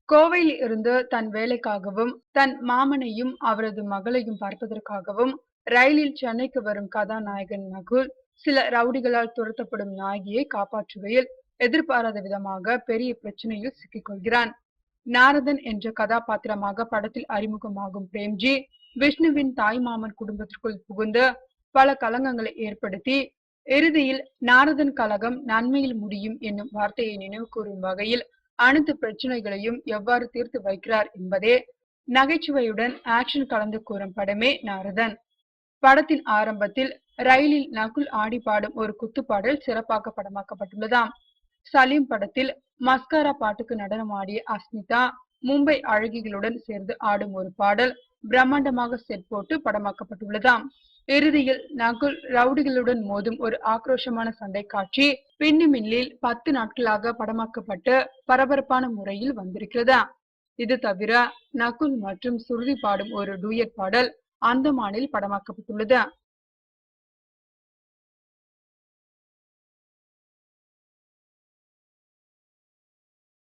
கோவையில் இருந்து தன் வேலைக்காகவும், தன் மாமனையும் அவரது மகளையும் பார்ப்பதற்காகவும் ரயிலில் சென்னைக்கு வரும் கதாநாயகன் நகுல், சில ரவுடிகளால் துரத்தப்படும் நாயகியை காப்பாற்றுகையில் எதிர்பாராத விதமாக பெரிய பிரச்சனையில் சிக்கிக்கொள்கிறான். நாரதன் என்ற கதாபாத்திரமாக படத்தில் அறிமுகமாகும் பிரேம்ஜி, விஷ்ணுவின் தாய்மாமன் குடும்பத்திற்குள் புகுந்து பல கலங்கங்களை ஏற்படுத்தி, இறுதியில் நாரதன் கலகம் நன்மையில் முடியும் என்னும் வார்த்தையை நினைவு கூறும் வகையில் அனைத்து பிரச்சனைகளையும் எவ்வாறு தீர்த்து வைக்கிறார் என்பதே நகைச்சுவையுடன் ஆக்ஷன் கலந்து கூறும் படமே நாரதன். படத்தின் ஆரம்பத்தில் ரயிலில் நகுல் ஆடி பாடும் ஒரு குத்துப்பாடல் சிறப்பாக படமாக்கப்பட்டுள்ளதாம். சலீம் படத்தில் மஸ்காரா பாட்டுக்கு நடனமாடிய அஸ்மிதா, மும்பை அழகிகளுடன் சேர்ந்து ஆடும் ஒரு பாடல் பிரம்மாண்டமாக செட் போட்டு படமாக்கப்பட்டுள்ளதாம். இறுதியில் நகுல் ரவுடிகளுடன் மோதும் ஒரு ஆக்ரோஷமான சண்டை காட்சி பின்னி மில்லில் 10 நாட்களாக படமாக்கப்பட்டு பரபரப்பான முறையில் வந்திருக்கிறதா. இது தவிர நகுல் மற்றும் சுருதி பாடும் ஒரு டூயட் பாடல் அந்தமானில் படமாக்கப்பட்டுள்ளது.